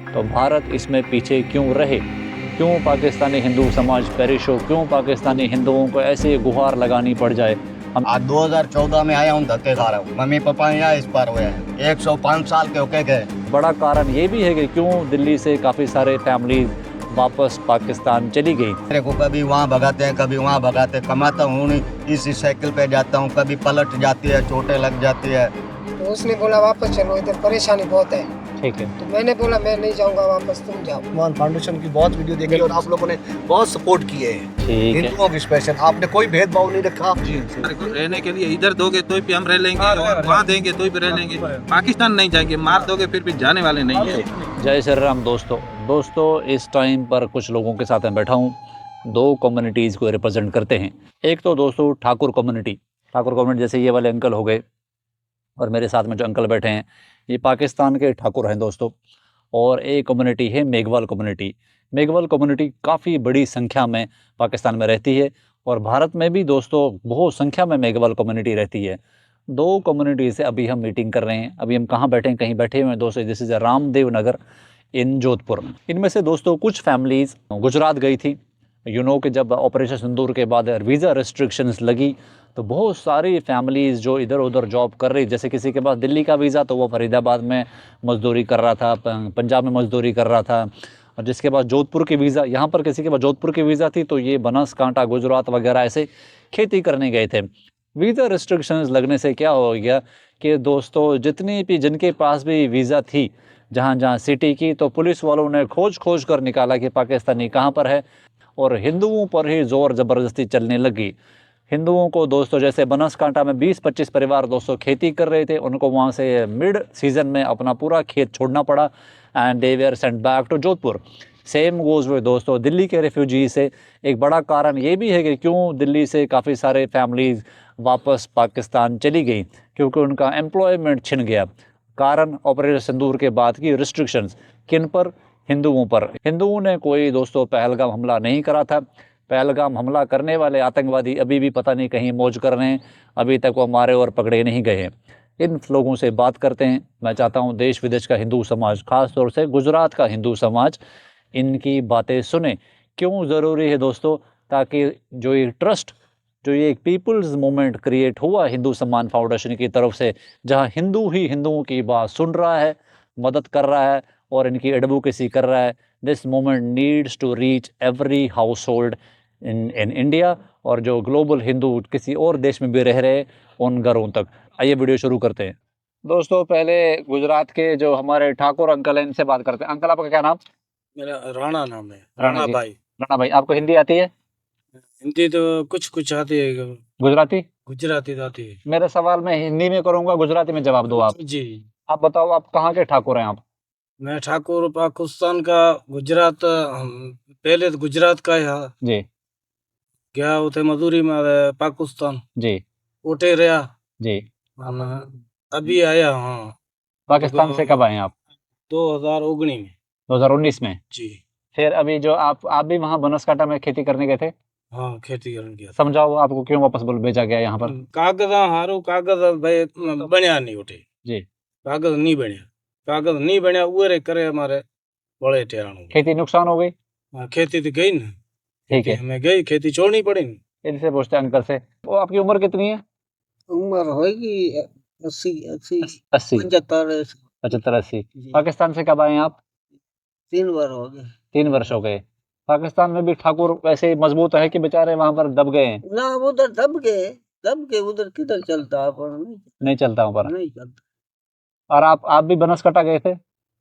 तो भारत इसमें पीछे क्यों रहे? क्यों पाकिस्तानी हिंदू समाज पेरिश हो? क्यों पाकिस्तानी हिंदुओं को ऐसे गुहार लगानी पड़ जाए? हम आज 2014 में आया हूँ, धक्के खा रहा हूँ। मम्मी पापा यहाँ इस पार हुए हैं, 105 साल के होके गए। बड़ा कारण ये भी है कि क्यों दिल्ली से काफ़ी सारे फैमिली वापस पाकिस्तान चली गई। मेरे को कभी वहाँ भगाते हैं, कभी वहाँ भगाते हैं। कमाता हूँ नहीं, इसी साइकिल पे जाता हूँ, कभी पलट जाती है, चोटें लग जाती है। तो उसने बोला वापस चलो, इधर परेशानी बहुत है। ठीक है, तो मैंने बोला मैं नहीं जाऊंगा वापस, तुम जाओ। मान फाउंडेशन की बहुत वीडियो देखी और आप लोगों ने बहुत सपोर्ट किए हैं ठीक है। हिंदुओं की स्पेशल। आपने कोई भेदभाव नहीं रखा। हमारे को रहने के लिए इधर दोगे तो भी हम रह लेंगे और वहाँ देंगे तो भी रह लेंगे। पाकिस्तान नहीं जाएंगे, मार दोगे फिर भी जाने वाले नहीं है। जय श्री राम दोस्तों इस टाइम पर कुछ लोगों के साथ मैं बैठा हूँ, दो कम्युनिटीज़ को रिप्रेजेंट करते हैं। एक तो दोस्तों ठाकुर कम्युनिटी जैसे ये वाले अंकल हो गए, और मेरे साथ में जो अंकल बैठे हैं ये पाकिस्तान के ठाकुर हैं दोस्तों। और एक कम्युनिटी है मेघवाल कम्युनिटी काफ़ी बड़ी संख्या में पाकिस्तान में रहती है, और भारत में भी दोस्तों बहुत संख्या में मेघवाल कम्युनिटी रहती है। दो कम्युनिटी से अभी हम मीटिंग कर रहे हैं। अभी हम कहाँ बैठे हैं? कहीं बैठे हुए हैं दोस्तों, दिस इज़ रामदेव नगर इन जोधपुर। इनमें से दोस्तों कुछ फैमिलीज़ गुजरात गई थी। कि जब ऑपरेशन सिंदूर के बाद वीज़ा रिस्ट्रिक्शंस लगी तो बहुत सारी फैमिलीज़ जो इधर उधर जॉब कर रही, जैसे किसी के पास दिल्ली का वीज़ा तो वो फरीदाबाद में मज़दूरी कर रहा था, पंजाब में मज़दूरी कर रहा था, और जिसके पास जोधपुर की वीज़ा, यहाँ पर किसी के पास जोधपुर की वीज़ा थी तो ये बनासकांठा, गुजरात वगैरह ऐसे खेती करने गए थे। वीज़ा रिस्ट्रिक्शंस लगने से क्या हो गया कि दोस्तों जितनी भी जिनके पास भी वीज़ा थी जहाँ जहाँ सिटी की, तो पुलिस वालों ने खोज कर निकाला कि पाकिस्तानी कहाँ पर है, और हिंदुओं पर ही ज़ोर ज़बरदस्ती चलने लगी। हिंदुओं को दोस्तों जैसे बनासकांठा में 20-25 परिवार दोस्तों खेती कर रहे थे, उनको वहाँ से मिड सीज़न में अपना पूरा खेत छोड़ना पड़ा and they were sent back to Jodhpur. Same goes with दोस्तों दिल्ली के रेफ्यूजी से। एक बड़ा कारण ये भी है कि क्यों दिल्ली से काफ़ी सारे फैमिलीज़ वापस पाकिस्तान चली गई, क्योंकि उनका एम्प्लॉयमेंट छिन गया। कारण ऑपरेशन सिंदूर के बाद की रिस्ट्रिक्शंस। किन पर? हिंदुओं पर। हिंदुओं ने कोई दोस्तों पहलगाम हमला नहीं करा था। पहलगाम हमला करने वाले आतंकवादी अभी भी पता नहीं कहीं मौज कर रहे हैं, अभी तक वो मारे और पकड़े नहीं गए हैं। इन लोगों से बात करते हैं। मैं चाहता हूँ देश विदेश का हिंदू समाज, खास तौर से गुजरात का हिंदू समाज, इनकी बातें सुने। क्यों ज़रूरी है दोस्तों? ताकि जो ये ट्रस्ट, जो ये एक पीपल्स मूवमेंट क्रिएट हुआ हिंदू सम्मान फाउंडेशन की तरफ से, जहाँ हिंदू ही हिंदुओं की बात सुन रहा है, मदद कर रहा है और इनकी एडवोकेसी कर रहा है, this movement needs to reach every household in India, और जो ग्लोबल हिंदू किसी और देश में भी रह रहे उन घरों तक। आइए वीडियो शुरू करते हैं। दोस्तों पहले गुजरात के जो हमारे ठाकुर अंकल हैं इनसे बात करते हैं। अंकल आपका क्या नाम? मेरा राणा नाम है, राणा राणा जी। भाई। राणा भाई, आपको हिंदी आती है? हिंदी तो कुछ कुछ आती है, गुजराती? गुजराती तो आती है। मेरा सवाल मैं हिंदी में करूंगा, गुजराती में जवाब दो आप। जी, आप बताओ, आप कहाँ के ठाकुर हैं आप? मैं ठाकुर पाकिस्तान का, गुजरात पहले तो गुजरात का है। जी गया उठे मजदूरी में पाकिस्तान जी उठे रहा। जी। अभी आया। हाँ, पाकिस्तान से कब आए हैं आप? 2019 में। 2019 में? जी फिर अभी जो आप भी वहाँ बनासकांठा में खेती करने गए थे? हाँ, खेती करने गया था। समझाओ आपको क्यों वापस भेजा गया यहाँ पर? कागज हारो कागज भाई बनया नहीं उठे। जी। कागज नहीं बनया उरे करे हमारे बड़े टेराणु। खेती नुकसान हो गई? हाँ, खेती तो गई ना। ठीक है, हमें गई, खेती छोड़नी पड़ी ना। इनसे पूछते हैं अंकल से। वो आपकी उम्र कितनी है? उम्र होगी 80 80 80? 75 75 80। जी। पाकिस्तान से कब आए हैं आप? 3 बार हो गए 3 वर्ष हो गए। पाकिस्तान में भी ठाकुर वैसे मजबूत है कि बेचारे वहां पर दब गए हैं? ना, उधर दब के उधर किधर चलता अपन नहीं चलता वहां पर। नहीं चलता। और आप भी बनासकांठा गए थे,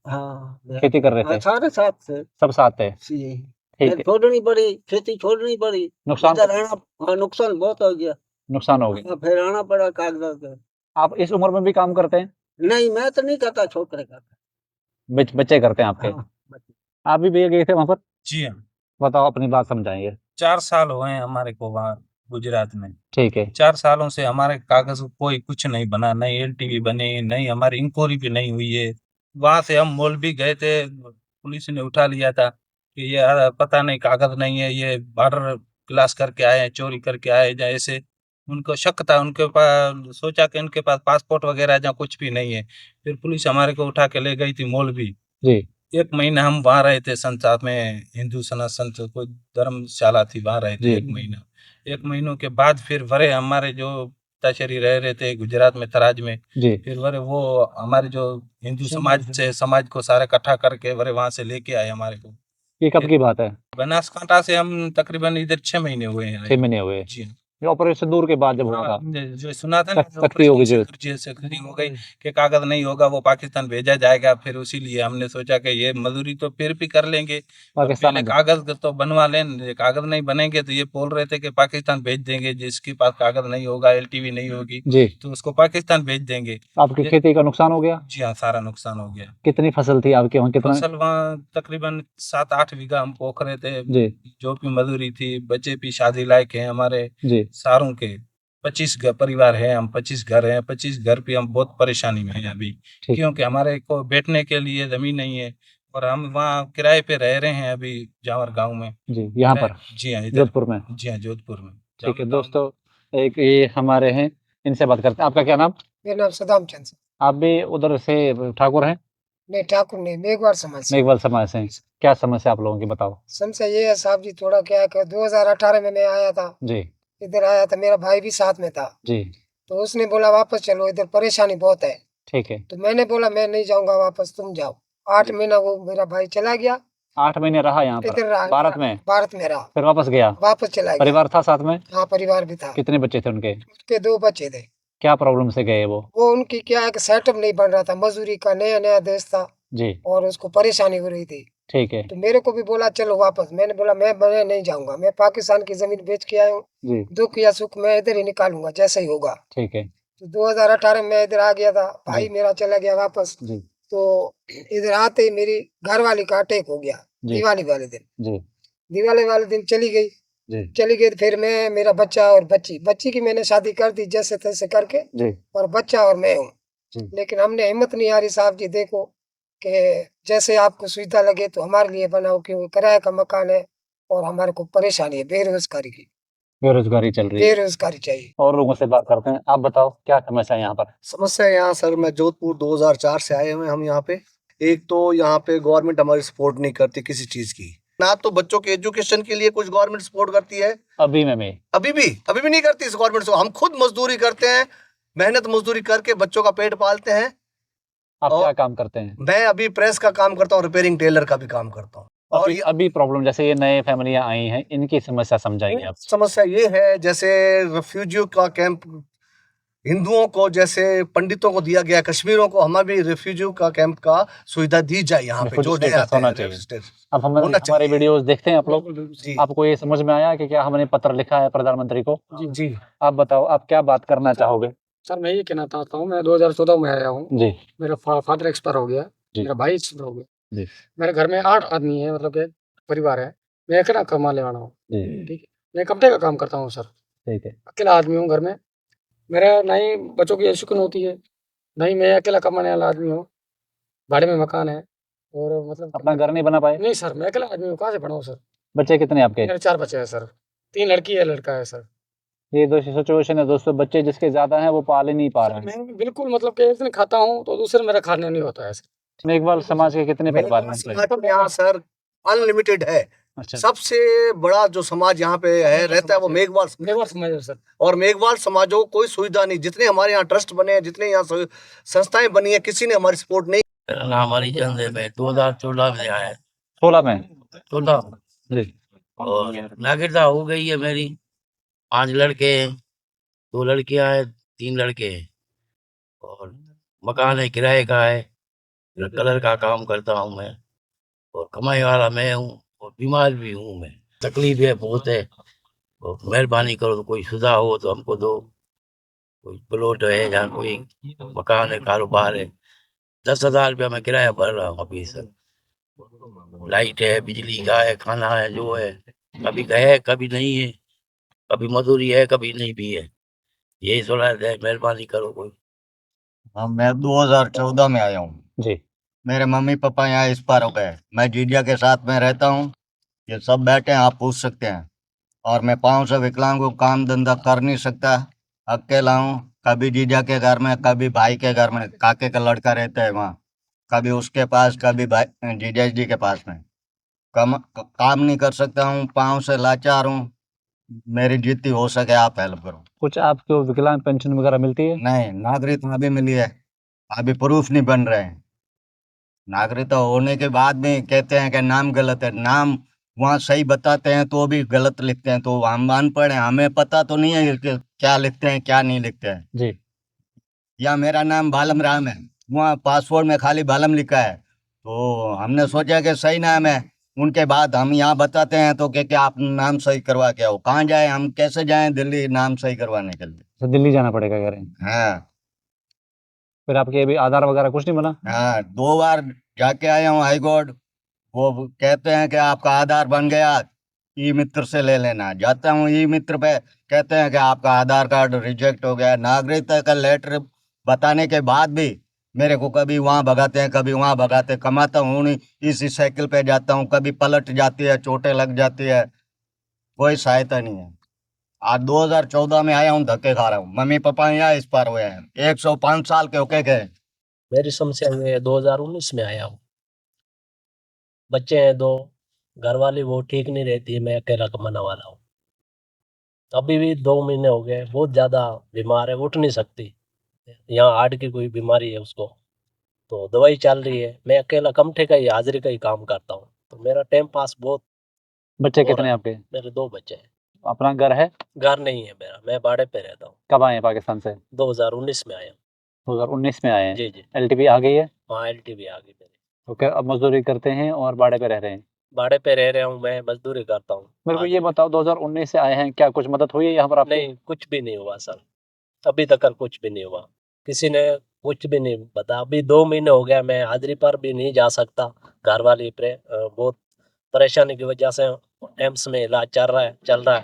हाँ, खेती कर रहे थे? सारे साथ से सब साथ है? जी। ठीक है। छोड़नी पड़ी, खेती छोड़नी पड़ी। नुकसान? इधर आना, हाँ, नुकसान बहुत हो गया। नुकसान हो गया। हाँ, फिर आना पड़ा कागजात के। आप इस उम्र में भी काम करते हैं? नहीं, मैं तो नहीं करता, छोकरे करता। बच्चे करते हैं आपके? हाँ, आप भी भैया गए थे वहां पर? जी हाँ, बताओ, अपनी बात समझाइए। 4 साल हुए हैं हमारे को वहाँ गुजरात में। ठीक है। 4 सालों से हमारे कागज कोई कुछ नहीं बना, नहीं एलटीवी बने, नहीं हमारी इंक्वायरी भी नहीं हुई है। वहां से हम मौलवी गए थे, पुलिस ने उठा लिया था कि ये पता नहीं कागज नहीं है, ये बॉर्डर क्लास करके आए हैं, चोरी करके आए या ऐसे। उनको शक था, उनके पास सोचा कि उनके पास पासपोर्ट वगैरह या कुछ भी नहीं है। फिर पुलिस हमारे को उठा के ले गई थी मौलवी। जी एक महीना हम वहाँ रहे थे संसार में, हिंदू सनातन तो कोई धर्मशाला थी, वहाँ रहे थे जी। 1 महीना। 1 महीनों के बाद फिर वरे हमारे जो पिताश्री रह रहे थे गुजरात में तराज में, जी। फिर वरे वो हमारे जो हिंदू समाज को सारा इकट्ठा करके वरे वहाँ से लेके आए हमारे को। ये कब की बात है? बनासकांठा से हम तकरीबन इधर 6 महीने हुए हैं 6 महीने हुए। जी हाँ। ये ऑपरेशन दूर के बाद जब हुआ था, जो सुना था ना सख्ती होगी जो। सख्ती हो गई कि कागज नहीं होगा वो पाकिस्तान भेजा जाएगा, फिर उसीलिए हमने सोचा कि ये मजदूरी तो फिर भी कर लेंगे, पर पाकिस्तान पहले में कागज तो बनवा लें। कागज नहीं बनेंगे तो ये बोल रहे थे कि पाकिस्तान भेज देंगे, जिसके पास कागज नहीं होगा, LTV नहीं होगी जी। तो उसको पाकिस्तान भेज देंगे। आपकी खेती का नुकसान हो गया? जी हाँ, सारा नुकसान हो गया। कितनी फसल थी आपके वहाँ, कितना? फसल वहाँ तकरीबन 7-8 बीघा हम पोख रहे थे, जी। जो भी मजदूरी थी, बच्चे भी शादी लायक हैं हमारे जी। सारों के। 25 परिवार है, हम 25 घर हैं, 25 घर पे हम बहुत परेशानी में हैं अभी, ठीक। क्योंकि हमारे को बैठने के लिए जमीन नहीं है और हम वहाँ किराए पे रह रहे हैं अभी जावर गांव में। जी, यहाँ पर जी हाँ, इधर जोधपुर में। जी हाँ, जोधपुर में। ठीक है दोस्तों, एक ये हमारे हैं, इनसे बात करते हैं। आपका क्या नाम? मेरा नाम सदाम चंद से। आप भी उधर से ठाकुर हैं? नहीं, ठाकुर नहीं, मेघवार समाज से। मेघवाल समाज से हैं। क्या समस्या आप लोगों की, बताओ। समस्या ये है साहब जी, थोड़ा क्या है कि 2018 में मैं आया था, जी। इधर आया था, मेरा भाई भी साथ में था, जी। तो उसने बोला वापस चलो, इधर परेशानी बहुत है। ठीक है। तो मैंने बोला मैं नहीं जाऊंगा वापस, तुम जाओ। 8 महीना वो मेरा भाई चला गया, 8 महीने रहा यहाँ पर इधर रहा, भारत में, भारत में रहा, फिर वापस गया? वापस चला गया। परिवार था साथ में? हाँ, परिवार भी था। कितने बच्चे थे उनके? उसके 2 बच्चे थे। क्या प्रॉब्लम से गए वो? वो उनकी क्या है कि सेटअप नहीं बन रहा था, मजदूरी का नया नया देश था जी। और उसको परेशानी हो रही थी। ठीक है। तो मेरे को भी बोला चलो वापस, मैंने बोला मैं नहीं जाऊंगा, मैं पाकिस्तान की जमीन बेच के आया हूँ, जी। दुख या सुख मैं इधर ही निकालूंगा जैसे ही होगा। ठीक है। तो 2018 में मैं इधर आ गया था, भाई जी। मेरा चला गया वापस। जी। तो इधर आते ही मेरी घरवाली का अटैक हो गया जी। दिवाली वाले दिन। जी। दिवाली वाले दिन चली गई। जी। चली गई तो फिर मैं, मेरा बच्चा और बच्ची की मैंने शादी कर दी जैसे तैसे करके, जी। और बच्चा और मैं हूँ। जी। लेकिन हमने हिम्मत नहीं हारी साहब जी, देखो कि जैसे आपको सुविधा लगे तो हमारे लिए बनाओ, क्योंकि किराए का मकान है और हमारे को परेशानी है बेरोजगारी की, बेरोजगारी चल रही है। बेरोजगारी चाहिए। और लोगों से बात करते हैं। आप बताओ क्या समस्या है यहाँ पर? समस्या यहाँ सर, मैं जोधपुर 2004 से आए हुए हैं हम यहाँ पे। एक तो यहाँ पे गवर्नमेंट हमारी सपोर्ट नहीं करती किसी चीज की, ना तो बच्चों के एजुकेशन के लिए कुछ गवर्नमेंट सपोर्ट करती है, अभी में अभी भी नहीं करती इस गवर्नमेंट से। हम खुद मजदूरी करते हैं, मेहनत मजदूरी करके बच्चों का पेट पालते हैं। आप और क्या काम करते हैं? मैं अभी प्रेस का काम करता हूँ, रिपेयरिंग टेलर का भी काम करता हूँ। और अभी प्रॉब्लम, जैसे ये नए फैमिलियां आई हैं, इनकी समस्या समझाएंगे आप? समस्या ये है, जैसे रेफ्यूजियों का कैंप हिंदुओं को जैसे पंडितों को दिया गया, कश्मीरों को हमें भी रेफ्यूजियों का कैंप का सुविधा दी जाए यहाँ पे, जो नए आते होना हैं चाहिए। अब होना हमारे चाहिए। वीडियोस देखते हैं आप लोग, जी आपको ये समझ में आया कि क्या हमने पत्र लिखा है प्रधानमंत्री को? जी। आप बताओ, आप क्या बात करना चाहोगे? सर मैं ये कहना चाहता हूँ, मैं 2014 में आया हूँ, जी। मेरा फादर एक्सपायर हो गया, जी। मेरा भाई एक्सपायर हो गया, जी। मेरे घर में 8 आदमी है, मतलब कि परिवार है, मैं अकेला कमाने वाला हूँ। जी। ठीक है, मैं कपड़े का काम करता हूँ सर, ठीक है। अकेला आदमी हूँ घर में, मेरा ना ही बच्चों की एजुकेशन होती है, ना ही मैं अकेला कमाने वाला आदमी हूँ, भाड़े में मकान है, और मतलब अपना घर नहीं बना पाए? नहीं सर, मैं अकेला आदमी हूँ, कहाँ से बनाऊँ सर। बच्चे कितने आपके? मेरे 4 बच्चे हैं सर, 3 लड़की है, लड़का है सर। ये दोस्तों सिचुएशन है दोस्तों, बच्चे जिसके ज्यादा हैं वो पाल ही नहीं पा रहे हैं। मैं बिल्कुल मतलब कि एक दिन खाता हूँ तो दूसरे मेरा खाने नहीं होता है सर। मेघवाल समाज के कितने परिवार हैं? संगठन यहाँ सर अनलिमिटेड है। अच्छा। सबसे बड़ा जो समाज यहाँ पे है रहता है वो मेघवाल समाज। मेघवाल समाज है सर। और मेघवाल समाजों को कोई सुविधा नहीं, जितने हमारे यहाँ ट्रस्ट बने हैं, जितने यहाँ संस्थाएं बनी है, किसी ने हमारी सपोर्ट नहीं। मेरा नाम हरिचंद है, मैं 2014 में आया है। 16 में? 16 जी। और नागरिकता हो गई है मेरी। 5 लड़के हैं, 2 लड़कियां हैं, 3 लड़के हैं, और मकान है किराए का है, कलर का काम करता हूँ मैं, और कमाई वाला मैं हूँ, और बीमार भी हूँ मैं। तकलीफ है बहुत है, और मेहरबानी करो तो कोई सुधार हो तो हमको दो। कोई प्लॉट है जहाँ कोई मकान है, कारोबार है। 10,000 रुपया मैं किराया भर रहा हूँ अभी सर। लाइट है, बिजली का है, खाना है, जो है कभी है कभी नहीं है, कभी मजदूरी है कभी नहीं भी है। यही सुना है, मेहरबानी करो कोई। हाँ, मैं 2014 में आया हूँ जी। मेरे मम्मी पापा यहाँ इस पार हो गए, मैं जीजा के साथ में रहता हूँ, ये सब बैठे हैं, आप पूछ सकते हैं। और मैं पाँव से विकलांग हूँ, काम धंधा कर नहीं सकता, अकेला हूँ। कभी जीजा के घर में, कभी भाई के घर में, काके का लड़का रहता है वहाँ। कभी उसके पास, कभी भाई जीजा जी के पास में। काम नहीं कर सकता हूँ, पाँव से लाचार हूँ। मेरी जितनी हो सके आप हेल्प करो। कुछ आपको विकलांग पेंशन वगैरह मिलती है? नहीं, नागरिकता अभी मिली है, अभी प्रूफ नहीं बन रहे हैं। नागरिकता होने के बाद में कहते हैं कि नाम गलत है। नाम वहाँ सही बताते हैं तो भी गलत लिखते हैं। तो हम अनपढ़ हैं, हमें पता तो नहीं है कि क्या लिखते हैं क्या नहीं लिखते हैं। जी। या मेरा नाम बालम राम है, वहाँ पासपोर्ट में खाली बालम लिखा है। तो हमने सोचा कि सही नाम है। उनके बाद हम यहाँ बताते हैं तो कि आप नाम सही करवा के आओ। कहाँ जाए, हम कैसे जाएं दिल्ली नाम सही करवाने के लिए? तो दिल्ली जाना पड़ेगा कह रहे हैं। हाँ फिर आपके अभी आधार वगैरह कुछ नहीं बना? हाँ, 2 बार जाके आया हूँ हाई कोर्ट। वो कहते हैं कि आपका आधार बन गया, ई मित्र से ले लेना। जाता हूँ ई मित्र पे, कहते हैं कि आपका आधार कार्ड रिजेक्ट हो गया। नागरिकता का लेटर बताने के बाद भी मेरे को कभी वहाँ भगाते हैं, कभी वहाँ भगाते हैं। कमाता हूँ नहीं, इसी साइकिल पे जाता हूँ, कभी पलट जाती है, चोटें लग जाती है, कोई सहायता नहीं है। आज 2014 में आया हूँ, धक्के खा रहा हूँ। मम्मी पापा यहाँ इस पार हुए हैं, 105 साल के होके गए। मेरी समस्या में 2019 में आया हूँ। बच्चे हैं 2, घर वाली वो ठीक नहीं रहती है, मैं अकेला कमाने वाला हूँ। अभी भी 2 महीने हो गए, बहुत ज़्यादा बीमार है, उठ नहीं सकती। यहाँ हार्ट की कोई बीमारी है उसको, तो दवाई चल रही है। मैं अकेला कमठे का ही हाजिरी का ही काम करता हूँ, तो मेरा टाइम पास बहुत बच्चे हो कितने रहा हैं है। आपके? मेरे 2 बच्चे हैं। अपना घर है? घर नहीं है मेरा, मैं भाड़े पे रहता हूँ। कब आए हैं पाकिस्तान से? 2019 में आया हूँ। 2019 में आए हैं। जी जी। एलटीवी आ गई है? हाँ, एलटीवी आ गई मेरी। तो क्या अब मजदूरी करते हैं और भाड़े पे रह रहे हैं? भाड़े पे रह रहा हूँ, मैं मजदूरी करता हूँ। मेरे को ये बताओ, 2019 से आए हैं, क्या कुछ मदद हुई है यहाँ पर आपकी? नहीं, कुछ भी नहीं हुआ सर, अभी तक कुछ भी नहीं हुआ। किसी ने कुछ भी नहीं बता। अभी 2 महीने हो गया, मैं हाजिरी पर भी नहीं जा सकता। घर वाली बहुत परेशानी की वजह से एम्स में इलाज चल रहा है।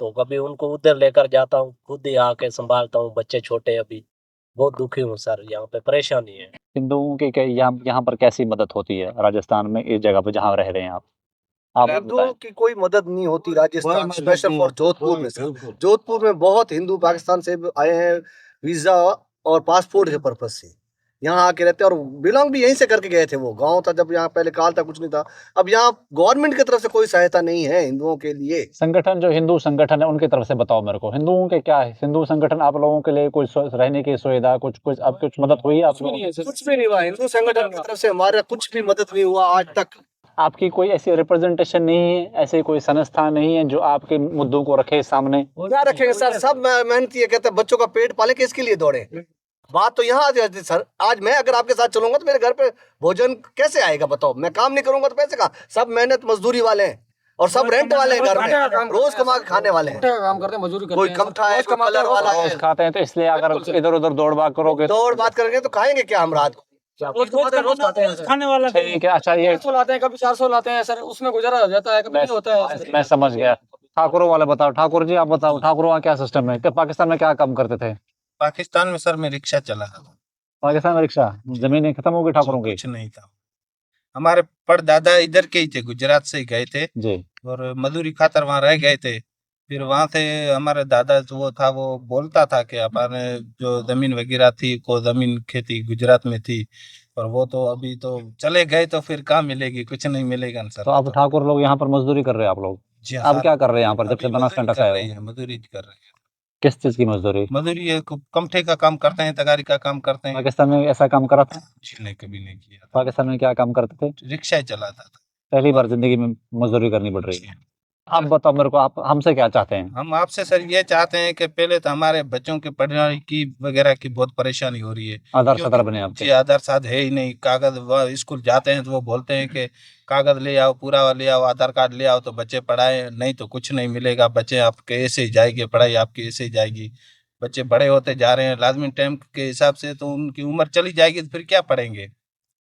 तो कभी उनको उधर लेकर जाता हूँ, खुद ही आके संभालता हूँ। बच्चे छोटे, अभी बहुत दुखी हूँ सर, यहाँ पे परेशानी है। हिंदुओं की क्या यहाँ पर कैसी मदद होती है राजस्थान में, इस जगह पे जहाँ रह रहे हैं आप हिंदुओं बताएं। की कोई मदद नहीं होती राजस्थान, स्पेशल फॉर जोधपुर में सर। जोधपुर में बहुत हिंदू पाकिस्तान से आए हैं वीजा और पासपोर्ट के पर्पज से, यहाँ आके रहते हैं। और बिलोंग भी यहीं से करके गए थे। वो गांव था जब, यहाँ पहले काल था, कुछ नहीं था। अब यहाँ गवर्नमेंट की तरफ से कोई सहायता नहीं है हिंदुओं के लिए। संगठन, जो हिंदू संगठन है, उनकी तरफ से बताओ मेरे को, हिंदुओं के क्या है हिंदू संगठन आप लोगों के लिए? कुछ रहने की सुविधा, कुछ अब कुछ मदद हुई है आप लोगों को? कुछ भी नहीं हुआ हिंदू संगठन की तरफ से, हमारा कुछ भी मदद नहीं हुआ आज तक। आपकी कोई ऐसी रिप्रेजेंटेशन नहीं है, ऐसे कोई संस्था नहीं है जो आपके मुद्दों को रखे सामने? क्या रखेंगे सर, सब मेहनती है, कहते हैं बच्चों का पेट पाले के इसके लिए दौड़े। बात तो यहाँ आ जाती सर। आज मैं अगर आपके साथ चलूंगा तो मेरे घर पे भोजन कैसे आएगा बताओ? मैं काम नहीं करूंगा तो पैसे कहाँ? सब मेहनत मजदूरी वाले हैं और सब रेंट वाले हैं, घर में रोज कमा के खाने वाले हैं। काम करते हैं, मजदूरी करते कोई हैं, कमठा है, कोई कलर वाला है। रोज खाते हैं, तो इसलिए अगर इधर उधर दौड़ भाग करोगे दौड़ बात करेंगे तो खाएंगे क्या हम रात को? रोज खाते हैं खाने वाला। ठीक है। अच्छा, ये 300 लाते हैं, कभी 400 लाते हैं सर, उसमें गुजारा हो जाता है, कभी नहीं होता है। मैं समझ गया। ठाकुरों वाले बताओ, ठाकुर जी आप बताओ, ठाकुरों का क्या सिस्टम है? पाकिस्तान में क्या काम करते थे? पाकिस्तान में सर मैं रिक्शा चला रहा था। पाकिस्तान में रिक्शा, जमीनें खत्म हो गई ठाकुरों की? कुछ नहीं था। हमारे परदादा इधर के ही थे, गुजरात से ही गए थे जी। और मजदूरी खातर वहाँ रह गए थे। फिर वहाँ से हमारे दादा जो वो था, वो बोलता था कि हमारे जो जमीन वगैरह थी, को जमीन खेती गुजरात में थी, और वो तो अभी तो चले गए, तो फिर कहाँ मिलेगी? कुछ नहीं मिलेगा ना सर। तो आप ठाकुर लोग यहाँ पर मजदूरी कर रहे हैं आप लोग? जी हाँ, आप सारा- क्या कर रहे हैं यहाँ पर जब से अभी बनासकांठा से कर आए रहे हो? हैं, मजदूरी कर रहे हैं। किस चीज की मजदूरी? मजदूरी ये कमठे का काम करते हैं, तगारी का काम करते हैं। पाकिस्तान में ऐसा काम करा था? जी नहीं, कभी नहीं किया। पाकिस्तान में क्या काम करते थे? रिक्शा ही चलाता था। पहली बार जिंदगी में मजदूरी करनी पड़ रही है। आप बताओ मेरे को, आप हमसे क्या चाहते हैं? हम आपसे सर ये चाहते हैं कि पहले तो हमारे बच्चों के पढ़ाई की वगैरह की बहुत परेशानी हो रही है। आधार क्योंकि- सदर बने आपके? जी, आधार साथ है ही नहीं। कागज स्कूल जाते हैं तो वो बोलते हैं कि कागज ले आओ, पूरा ले आओ, आधार कार्ड ले आओ तो बच्चे पढ़ाए, नहीं तो कुछ नहीं मिलेगा। बच्चे आपके ऐसे ही जाएंगे, पढ़ाई आपकी ऐसे ही जाएगी। बच्चे बड़े होते जा रहे हैं, लाजमी टाइम के हिसाब से तो उनकी उम्र चली जाएगी, तो फिर क्या पढ़ेंगे?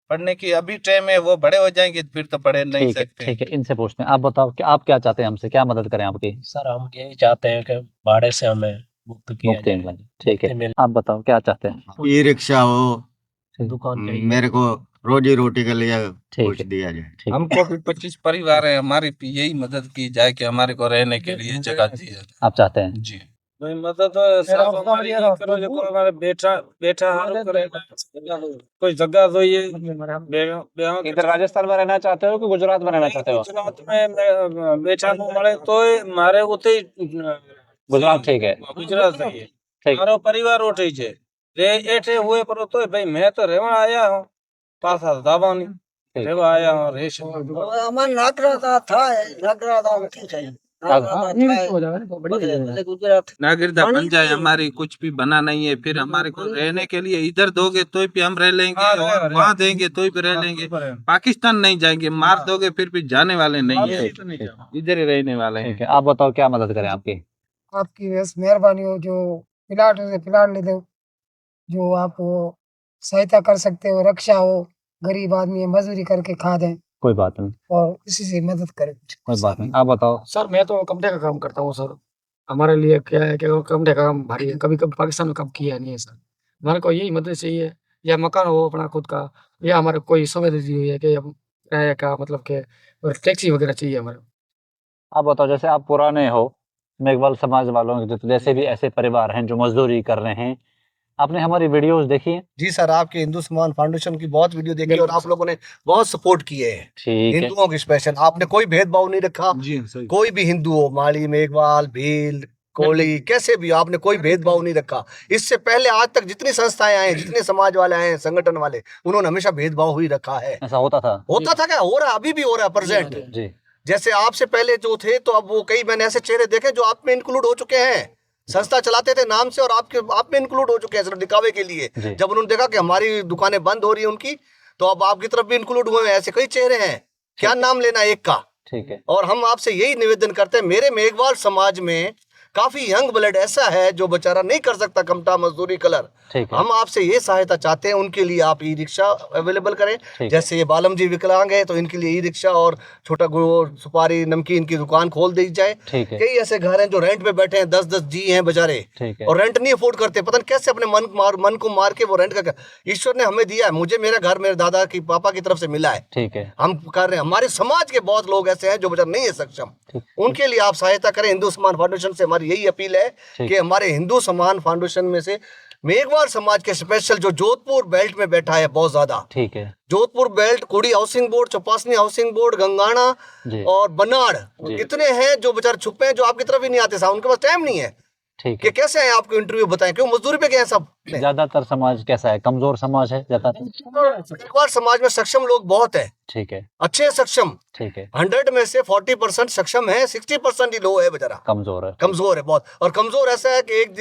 पढ़ने की अभी टाइम है, वो बड़े हो जाएंगे फिर तो पढ़े नहीं ठीक है, सकते। ठीक है, इनसे पूछते हैं। आप बताओ कि आप क्या चाहते हैं हमसे, क्या मदद करें आपकी? सर हम यही चाहते हैं कि भाड़े से हमें मुक्त किया मुक्ति जाए। मिले। ठीक है, मुक्ति मिले। आप बताओ क्या चाहते हैं? ई रिक्शा हो, दुकान चाहिए। मेरे को रोजी रोटी के लिए ठीक कुछ है। दिया जाए। ठीक है। हमको भी 25 परिवार है, हमारी यही मदद की जाए कि हमारे को रहने के लिए जगह दी जाए। आप चाहते हैं? जी। भाई मदद तो साहब हमारी ये करो जो करो हमारे बेटा बेटा हारू करे कोई जगह दो ये इधर राजस्थान में रहना चाहते हो कि गुजरात में रहना चाहते हो? गुजरात में बेटा नु मळे तो मारे उते गुजरात ठीक है। गुजरात सही है ठीक। मारो परिवार उठे छे रे एठे हुए पर तो भाई मैं तो रेवा आया हूं पासा दाबानी रेवा आया हूं रेश हमारे नागरिकता था नागरिकता ठीक है गुजरात नागरिकता बन जाए हमारी, कुछ भी बना नहीं है, फिर हमारे को रहने के लिए इधर दोगे तो भी हम रह लेंगे और वहाँ देंगे तो भी रह लेंगे। पाकिस्तान नहीं जाएंगे, मार दोगे फिर भी जाने वाले नहीं है, इधर ही रहने वाले ठीक हैं। है, आप बताओ क्या मदद करें आपकी? आपकी बस मेहरबानी हो, जो प्लाट है प्लाट ले दो, जो आप सहायता कर सकते हो, रक्षा हो, गरीब आदमी है, मजदूरी करके खा दें कोई बात नहीं, और इसी से मदद करें। कोई बात नहीं, आप बताओ। सर मैं तो कमरे का काम करता हूँ सर। हमारे लिए क्या है कि कमरे का काम भारी है, कभी कभी पाकिस्तान में काम किया नहीं है सर। हमारे को यही मदद चाहिए, या मकान हो अपना खुद का, या हमारे कोई सुविधा दी हुई है कि हम किराए का मतलब कि और टैक्सी वगैरह चाहिए हमारे। आप बताओ, जैसे आप पुराने हो, मेघवाल समाज वालों के जैसे भी ऐसे परिवार हैं जो मजदूरी कर रहे हैं, आपने हमारी वीडियोस देखी है? जी सर, आपके हिंदू सम्मान फाउंडेशन की बहुत वीडियो देखी है और आप लोगों ने बहुत सपोर्ट किए हैं ठीक है, हिंदुओं की स्पेशल। आपने कोई भेदभाव नहीं रखा, जी सही। कोई भी हिंदू हो, माली, मेघवाल, भील, कोली, कैसे भी, आपने कोई भेदभाव नहीं रखा। इससे पहले आज तक जितनी संस्थाएं आए, जितने समाज वाले आए, संगठन वाले, उन्होंने हमेशा भेदभाव ही रखा है। ऐसा होता था? क्या हो रहा है, अभी भी हो रहा है प्रेजेंट। जी, जैसे आपसे पहले जो थे, तो अब वो कई मैंने ऐसे चेहरे देखे जो आप में इंक्लूड हो चुके हैं, संस्था चलाते थे नाम से और आप में इंक्लूड हो चुके हैं सिर्फ दिखावे के लिए। जी। जब उन्होंने देखा कि हमारी दुकानें बंद हो रही है उनकी, तो अब आपकी तरफ भी इंक्लूड हुए हैं। ऐसे कई चेहरे हैं, क्या नाम लेना एक का। ठीक है, और हम आपसे यही निवेदन करते हैं, मेरे मेघवाल समाज में काफी यंग ब्लड ऐसा है जो बेचारा नहीं कर सकता कमटा मजदूरी कलर। ठीक है, हम आपसे ये सहायता चाहते हैं, उनके लिए आप ई रिक्शा अवेलेबल करें। है। जैसे ये बालम जी विकलांग है, तो इनके लिए ई रिक्शा और छोटा गुड़, सुपारी, नमकीन की दुकान खोल दी जाए। ठीक है, कई ऐसे घर हैं जो रेंट पे बैठे हैं, 10-10 जी हैं बेचारे, ठीक है, और रेंट नहीं अफोर्ड करते। पता नहीं कैसे अपने मन को मार के वो रेंट का, ईश्वर ने हमें दिया है, मुझे मेरा घर मेरे दादा की पापा की तरफ से मिला है, ठीक है, हम कर रहे हैं। हमारे समाज के बहुत लोग ऐसे हैं जो बेचारे नहीं है सक्षम, ठीक। उनके लिए आप सहायता करें। हिंदू सम्मान फाउंडेशन से हमारी यही अपील है ठीक। कि हमारे हिंदू सम्मान फाउंडेशन में से मेघवाल समाज के स्पेशल जो जोधपुर बेल्ट में बैठा है बहुत ज्यादा, ठीक है, Jodhpur belt, Kudi housing board, Chaupasni housing board, Gangana ji, और बनाड़, जी। इतने हैं जो बेचारे छुपे हैं, जो आपकी तरफ ही नहीं आते साहब, उनके पास टाइम नहीं है ठीक कि है। कैसे है आपको इंटरव्यू बताएं, क्यों मजदूरी पे गए हैं सब। ज्यादातर समाज कैसा है? कमजोर समाज है ज्यादातर? मेघवाल समाज में सक्षम लोग बहुत है, ठीक है, अच्छे सक्षम, ठीक है, 100 में से 40% सक्षम है, 60% ही लो है बेचारा, कमजोर है। कमजोर है बहुत। और कमजोर ऐसा है कि एक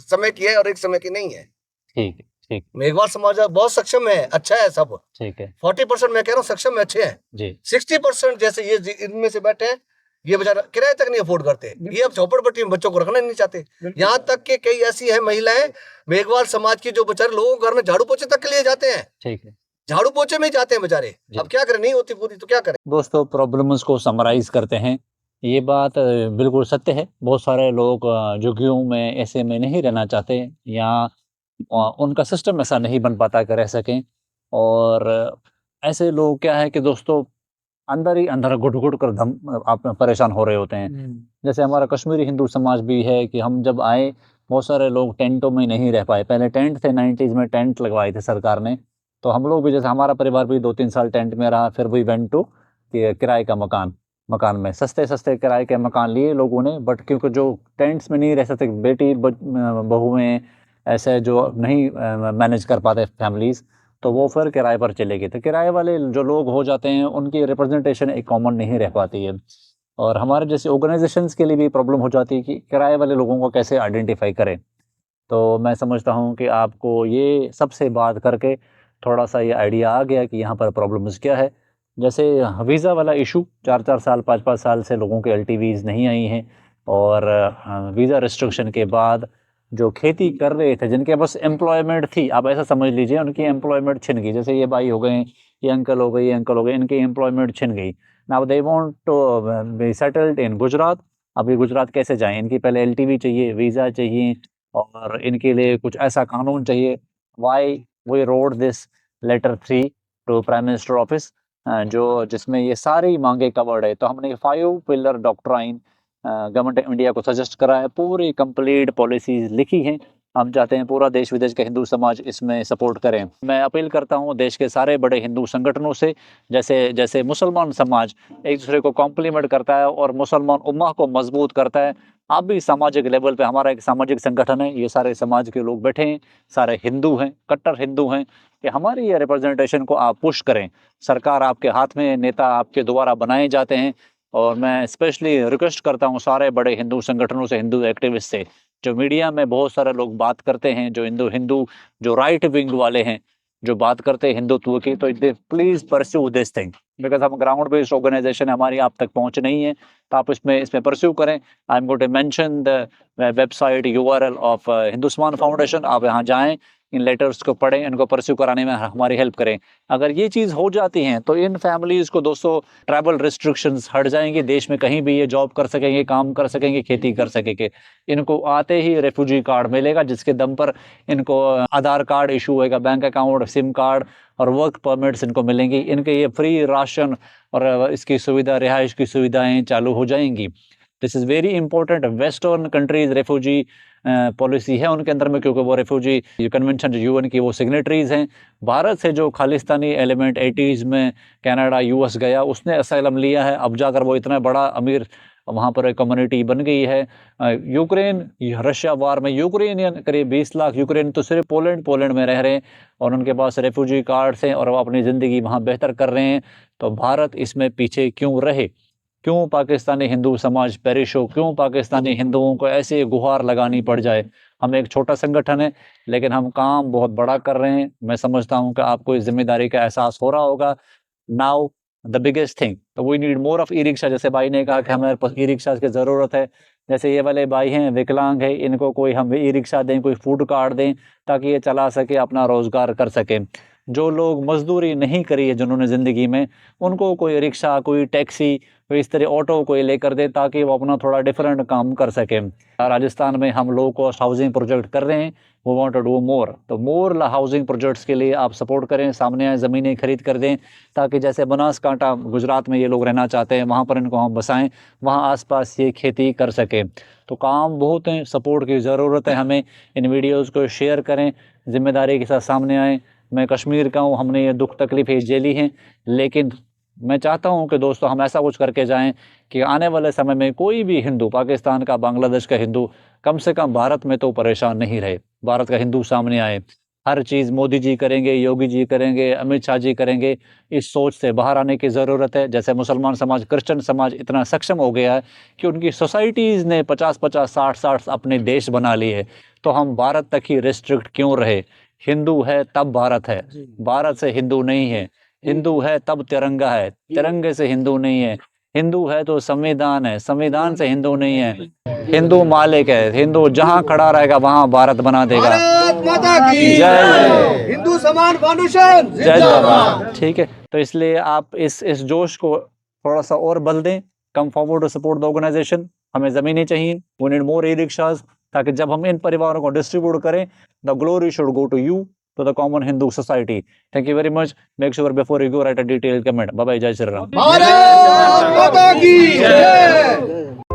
समय की है और एक समय की नहीं है। ठीक है, ठीक, मेघवाल समाज बहुत सक्षम है, अच्छा है सब। ठीक है 40% मैं कह रहा हूँ सक्षम है, अच्छे हैं। जी, 60% जैसे ये इनमें से बैठे हैं, ये बेचारा किराए तक नहीं अफोर्ड करते, ये अब झोपड़पट्टी में बच्चों को रखना नहीं चाहते। यहाँ तक कि कई ऐसी है महिलाएं मेघवाल समाज की जो बेचारे लोगों के घर में झाड़ू पोछे तक के लिए जाते हैं, ठीक है। झाड़ू पोछे में ही जाते हैं बेचारे। अब क्या करें, नहीं होती पूरी तो क्या करें। दोस्तों, प्रॉब्लम्स को समराइज करते हैं। ये बात बिल्कुल सत्य है। बहुत सारे लोग झुग्गियों में ऐसे में नहीं रहना चाहते, या उनका सिस्टम ऐसा नहीं बन पाता कि रह सकें। और ऐसे लोग क्या है कि दोस्तों, अंदर ही अंदर घुट-घुट कर आप परेशान हो रहे होते हैं। जैसे हमारा कश्मीरी हिंदू समाज भी है कि हम जब आए, बहुत सारे लोग टेंटों में नहीं रह पाए। पहले टेंट थे, 90s में टेंट लगवाए थे सरकार ने, तो हम लोग भी, जैसे हमारा परिवार भी 2-3 साल टेंट में रहा, फिर वी वेंट टू किराए का मकान में सस्ते किराए के मकान लिए लोगों ने। बट क्योंकि जो टेंट्स में नहीं रह सकते, बेटी बहुएँ ऐसे जो नहीं मैनेज कर पाते फैमिलीज़, तो वो फिर किराए पर चले गए। तो किराए वाले जो लोग हो जाते हैं, उनकी रिप्रेजेंटेशन एक कॉमन नहीं रह पाती है, और हमारे जैसे ऑर्गेनाइजेशंस के लिए भी प्रॉब्लम हो जाती है कि किराए वाले लोगों को कैसे आइडेंटिफाई करें। तो मैं समझता हूँ कि आपको ये सबसे बात करके थोड़ा-सा ये आइडिया आ गया कि यहाँ पर प्रॉब्लम्स क्या है। जैसे वीज़ा वाला इशू, 4-4 साल, 5-5 साल से लोगों के एलटीवीज़ नहीं आई हैं, और वीज़ा रिस्ट्रिक्शन के बाद जो खेती कर रहे थे, जिनके पास एम्प्लॉयमेंट थी, आप ऐसा समझ लीजिए उनकी एम्प्लॉयमेंट छिन गई। जैसे ये भाई हो गए, ये अंकल हो गए, ये अंकल हो गए, इनकी एम्प्लॉयमेंट छिन गई। Now they want to be settled in Gujarat. अब ये गुजरात कैसे जाएँ? इनकी पहले एलटीवी चाहिए, वीज़ा चाहिए, और इनके लिए कुछ ऐसा कानून चाहिए। Why we wrote this letter 3 to prime minister office, जो जिसमें ये सारी मांगे कवर्ड है। तो हमने 5 pillar doctrine government of India को सजेस्ट करा है, पूरी कंप्लीट पॉलिसीज लिखी हैं। हम चाहते हैं पूरा देश विदेश का हिंदू समाज इसमें सपोर्ट करें। मैं अपील करता हूं देश के सारे बड़े हिंदू संगठनों से, जैसे मुसलमान समाज एक दूसरे को कॉम्प्लीमेंट करता है और मुसलमान उम्मा को मजबूत करता है, आप भी सामाजिक लेवल पे, हमारा एक सामाजिक संगठन है, ये सारे समाज के लोग बैठे हैं, सारे हिंदू हैं, कट्टर हिंदू हैं, कि हमारी ये रिप्रेजेंटेशन को आप पुश करें। सरकार आपके हाथ में, नेता आपके द्वारा बनाए जाते हैं। और मैं स्पेशली रिक्वेस्ट करता हूँ सारे बड़े हिंदू संगठनों से, हिंदू एक्टिविस्ट से, जो मीडिया में बहुत सारे लोग बात करते हैं, जो हिंदू जो राइट विंग वाले हैं, जो बात करते हैं हिंदुत्व की, तो please pursue this thing, because हम ग्राउंड बेस्ड ऑर्गेनाइजेशन है, हमारी आप तक पहुंच नहीं है, तो आप इसमें परस्यू करें। I am going to mention the website URL of Hindustan foundation. आप यहाँ जाएं, इन लेटर्स को पढ़ें, इनको परस्यू कराने में हमारी हेल्प करें। अगर ये चीज़ हो जाती है तो इन फैमिलीज़ को दोस्तों ट्रैवल रिस्ट्रिक्शंस हट जाएंगे, देश में कहीं भी ये जॉब कर सकेंगे, काम कर सकेंगे, खेती कर सकेंगे। इनको आते ही रेफ्यूजी कार्ड मिलेगा, जिसके दम पर इनको आधार कार्ड इशू होएगा, बैंक अकाउंट, सिम कार्ड और वर्क परमिट्स इनको मिलेंगी। इनके ये फ्री राशन और इसकी सुविधा, रिहाइश की सुविधाएँ चालू हो जाएंगी। This is very important. Western countries refugee policy है उनके अंदर में, क्योंकि वो रेफ्यूजी कन्वेंशन जो UN की वो सिग्नेटरीज हैं। भारत से जो खालिस्तानी एलिमेंट 80s में कनाडा US गया, उसने असाइलम लिया है, अब जाकर वो इतना बड़ा अमीर वहाँ पर एक कम्युनिटी बन गई है। यूक्रेन रशिया वार में यूक्रेनियन करीब 20 लाख यूक्रेन तो सिर्फ पोलैंड में रह रहे हैं और उनके पास रेफ्यूजी कार्ड्स हैं और वो अपनी ज़िंदगी वहाँ बेहतर कर रहे हैं। तो भारत इसमें पीछे क्यों रहे? क्यों पाकिस्तानी हिंदू समाज पेरिश हो? क्यों पाकिस्तानी हिंदुओं को ऐसे गुहार लगानी पड़ जाए? हम एक छोटा संगठन है, लेकिन हम काम बहुत बड़ा कर रहे हैं। मैं समझता हूं कि आपको इस जिम्मेदारी का एहसास हो रहा होगा। नाउ द बिगेस्ट थिंग, तो we need more of e-rickshaw. जैसे भाई ने कहा कि हमारे पास ई-रिक्शा की ज़रूरत है, जैसे ये वाले भाई हैं विकलांग है, इनको कोई हम ई-रिक्शा दें, कोई फूड कार्ड दें, ताकि ये चला सके, अपना रोज़गार कर सके। जो लोग मजदूरी नहीं करी है जिन्होंने ज़िंदगी में, उनको कोई रिक्शा, कोई टैक्सी, कोई इस तरह ऑटो कोई लेकर दे, ताकि वो अपना थोड़ा डिफरेंट काम कर सके। राजस्थान में हम लो कॉस्ट हाउसिंग प्रोजेक्ट कर रहे हैं, वो वांट टू डू मोर। तो मोर हाउसिंग प्रोजेक्ट्स के लिए आप सपोर्ट करें, सामने आए, ज़मीनें खरीद कर दें, ताकि जैसे बनासकांठा गुजरात में ये लोग रहना चाहते हैं, वहाँ पर इनको हम बसाएं, वहाँ आसपास ये खेती कर सकें। तो काम बहुत हैं, सपोर्ट की ज़रूरत है हमें। इन वीडियोज़ को शेयर करें, जिम्मेदारी के साथ सामने आएँ। मैं कश्मीर का हूँ, हमने ये दुख तकलीफ़ें झेली हैं, लेकिन मैं चाहता हूँ कि दोस्तों हम ऐसा कुछ करके जाएं कि आने वाले समय में कोई भी हिंदू, पाकिस्तान का, बांग्लादेश का हिंदू, कम से कम भारत में तो परेशान नहीं रहे। भारत का हिंदू सामने आए। हर चीज़ मोदी जी करेंगे, योगी जी करेंगे, अमित शाह जी करेंगे, इस सोच से बाहर आने की ज़रूरत है। जैसे मुसलमान समाज, क्रिश्चियन समाज इतना सक्षम हो गया है कि उनकी सोसाइटीज़ ने 50-50, 60-60 अपने देश बना लिए, तो हम भारत तक ही रिस्ट्रिक्ट क्यों रहे? हिंदू है तब भारत है, भारत से हिंदू नहीं है। हिंदू है तब तिरंगा है, तिरंगे से हिंदू नहीं है। हिंदू है तो संविधान है, संविधान से हिंदू नहीं है। हिंदू मालिक है, हिंदू जहाँ खड़ा रहेगा वहाँ भारत बना देगा। जय हिंदू समान फाउंडेशन जय जवान। ठीक है, तो इसलिए आप इस जोश को थोड़ा सा और बल दें। Come forward to support the organisation. हमें ज़मीनें चाहिए, वी नीड मोर ई-रिक्शाज, ताकि जब हम इन परिवारों को डिस्ट्रीब्यूट करें, the glory should go to you, to the common Hindu society. Thank you very much. Make sure before you go, write a detailed comment. Bye bye. Jai Shri Ram. Bharat माता की जय।